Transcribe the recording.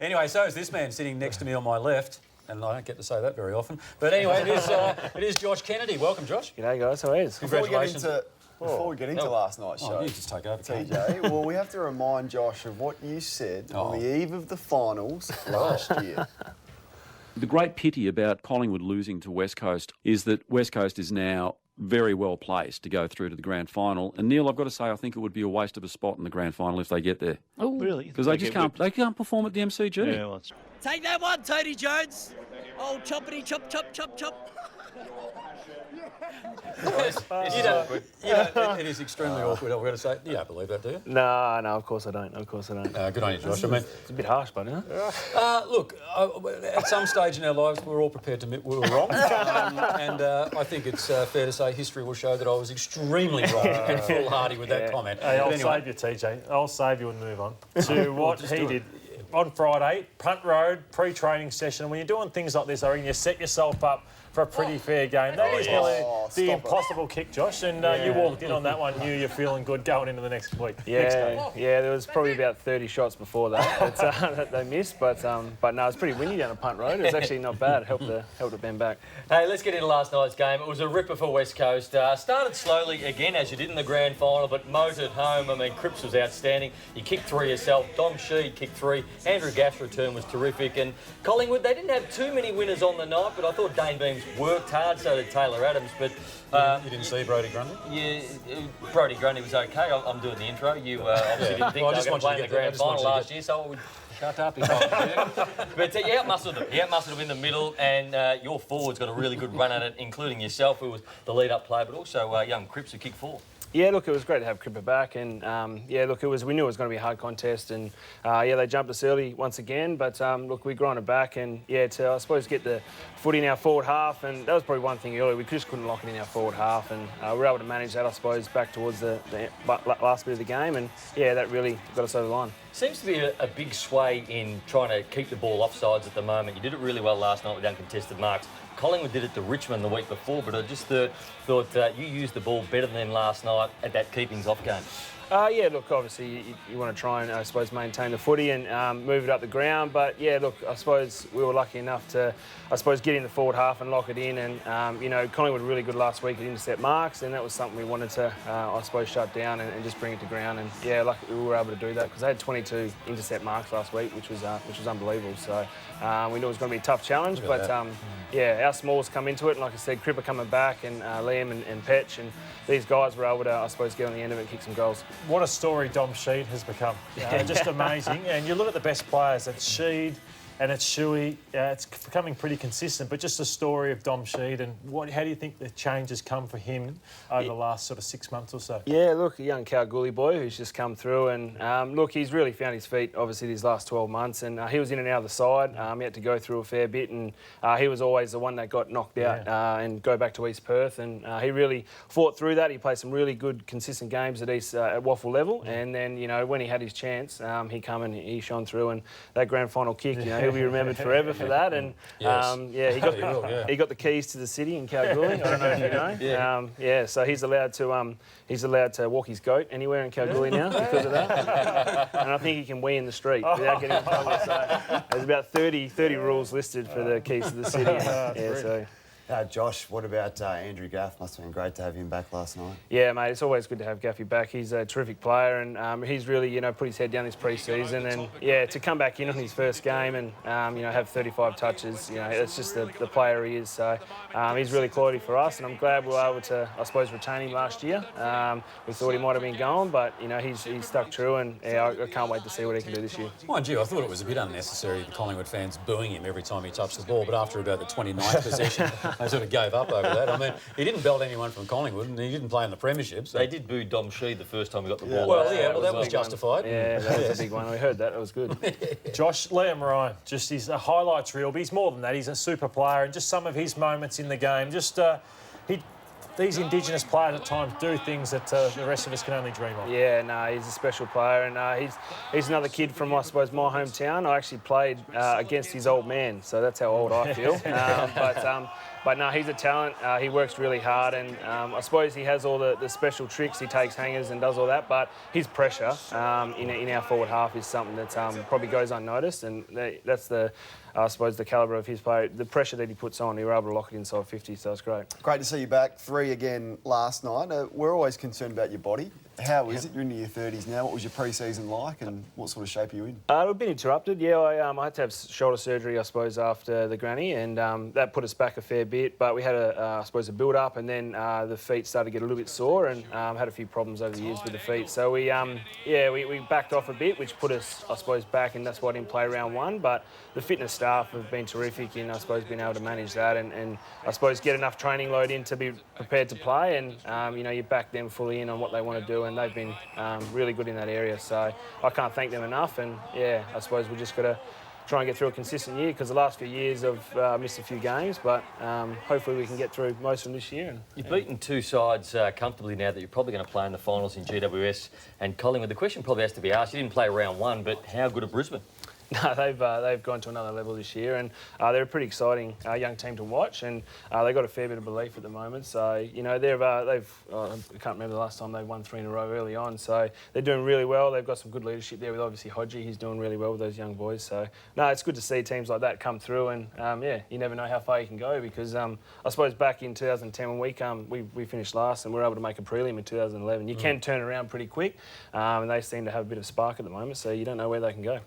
Anyway, so is this man sitting next to me on my left. And I don't get to say that very often. But anyway, it is Josh Kennedy. Welcome, Josh. G'day, guys. How are you? Congratulations. Before we get into last night's show, you just take over, TJ, well, we have to remind Josh of what you said on the eve of the finals last year. The great pity about Collingwood losing to West Coast is that West Coast is now very well placed to go through to the grand final. And Neil, I've got to say, I think it would be a waste of a spot in the grand final if they get there. Oh, really? Because they just can't. They can't perform at the MCG. Yeah, well, take that one, Tony Jones. Oh, choppity chop, chop, chop, chop. It is extremely awkward. I've got to say, you don't believe that, do you? No, of course I don't. Good on you, Josh. I mean, it's a bit harsh, but isn't it? Look, at some stage in our lives, we're all prepared to admit we were wrong, and I think it's fair to say history will show that I was extremely wrong and foolhardy with that comment. Hey, I'll save you, TJ. I'll save you and move on to what he did. On Friday, punt road, pre-training session. When you're doing things like this, I reckon you set yourself up for a pretty fair game. That is nearly the impossible kick, Josh, and you walked in on that one, knew you're feeling good going into the next week. Yeah, there was probably about 30 shots before that that they missed, but no, it's pretty windy down a punt road. It was actually not bad. Helped to bend back. Hey, let's get into last night's game. It was a ripper for West Coast. Started slowly again, as you did in the grand final, but motored home. I mean, Cripps was outstanding. You kicked 3 yourself. Dom Sheed kicked 3. Andrew Gaff's return was terrific. And Collingwood, they didn't have too many winners on the night, but I thought Dane Beams worked hard, so did Taylor Adams. But you didn't see Brodie Grundy? Yeah, Brodie Grundy was okay. I'm doing the intro. You obviously didn't think I was going to play in the grand final last year, so I would shut up. But you outmuscled them. You outmuscled them in the middle, and your forwards got a really good run at it, including yourself, who was the lead-up player, but also young Cripps, who kicked 4. Yeah, look, it was great to have Cripper back, and we knew it was going to be a hard contest, and they jumped us early once again, but look, we grinded back, and to I suppose get the footy in our forward half, and that was probably one thing earlier. We just couldn't lock it in our forward half, and we were able to manage that, I suppose, back towards the last bit of the game, and that really got us over the line. Seems to be a big sway in trying to keep the ball offsides at the moment. You did it really well last night with uncontested marks. Collingwood did it to Richmond the week before, but I just thought you used the ball better than them last night at that keepings off game. Look, obviously you want to try and, I suppose, maintain the footy and move it up the ground. But, look, I suppose we were lucky enough to, get in the forward half and lock it in. And, Collingwood were really good last week at intercept marks, and that was something we wanted to, shut down and just bring it to ground. And, luckily we were able to do that because they had 22 intercept marks last week, which was unbelievable. So we knew it was going to be a tough challenge. But, our smalls come into it. And, like I said, Cripper coming back and Liam and Petch. And these guys were able to, get on the end of it and kick some goals. What a story Dom Sheed has become. Just amazing. And you look at the best players, it's Sheed and it's Shuey. It's becoming pretty consistent, but just a story of Dom Sheed and how do you think the change has come for him over the last sort of 6 months or so? Yeah, look, a young Kalgoorlie boy who's just come through and, look, he's really found his feet, obviously, these last 12 months and he was in and out of the side. He had to go through a fair bit and he was always the one that got knocked out and go back to East Perth and he really fought through that. He played some really good, consistent games at Waffle level and then, when he had his chance, he come and he shone through and that grand final kick, he'll be remembered forever for that. And he got the keys to the city in Kalgoorlie. I don't know if you know. So he's allowed to walk his goat anywhere in Kalgoorlie now because of that. And I think he can wee in the street without getting in trouble. So there's about 30 rules listed for the keys to the city. Josh, what about Andrew Gaff? Must have been great to have him back last night. Yeah, mate, it's always good to have Gaffy back. He's a terrific player and he's really, put his head down this pre-season and, to come back in on his first game and, have 35 touches, that's just the player he is. So he's really quality for us and I'm glad we were able to, retain him last year. We thought he might have been gone, but, he's stuck true and I can't wait to see what he can do this year. Mind you, I thought it was a bit unnecessary, the Collingwood fans booing him every time he touched the ball, but after about the 29th possession, they sort of gave up over that. I mean, he didn't belt anyone from Collingwood and he didn't play in the premiership. So. They did boo Dom Sheed the first time he got the ball. Well, that was justified. Yeah, that was a big one. We heard that. It was good. Josh, Liam Ryan, just his highlights reel, but he's more than that. He's a super player and just some of his moments in the game. These Indigenous players at times do things that the rest of us can only dream of. Yeah, no, he's a special player and he's another kid from, my hometown. I actually played against his old man, so that's how old I feel. But no, he's a talent. He works really hard, and I suppose he has all the special tricks. He takes hangers and does all that, but his pressure in our forward half is something that probably goes unnoticed, and that's I suppose the calibre of his play. The pressure that he puts on, he were able to lock it inside 50, so it's great. Great to see you back. 3 again last night. We're always concerned about your body. How is it? You're into your 30s now. What was your pre-season like, and what sort of shape are you in? We've been interrupted. Yeah, I had to have shoulder surgery, I suppose, after the granny, and that put us back a fair bit. But we had I suppose, a build-up, and then the feet started to get a little bit sore, and had a few problems over the years with the feet. So we backed off a bit, which put us, I suppose, back, and that's why I didn't play round 1. But the fitness staff have been terrific in, I suppose, being able to manage that, and I suppose get enough training load in to be prepared to play, and you back them fully in on what they want to do, and they've been really good in that area. So I can't thank them enough, and yeah, I suppose we just got to try and get through a consistent year, because the last few years I've missed a few games, but hopefully we can get through most of them this year. You've beaten 2 sides comfortably now that you're probably going to play in the finals in GWS and Collingwood. The question probably has to be asked, you didn't play round 1, but how good are Brisbane? No, they've gone to another level this year, and they're a pretty exciting young team to watch, and they've got a fair bit of belief at the moment. So they've I can't remember the last time they won 3 in a row early on. So they're doing really well. They've got some good leadership there with obviously Hodgie. He's doing really well with those young boys. So no, it's good to see teams like that come through, and you never know how far you can go, because I suppose back in 2010 when we finished last and we were able to make a prelim in 2011, you can turn around pretty quick, and they seem to have a bit of spark at the moment. So you don't know where they can go.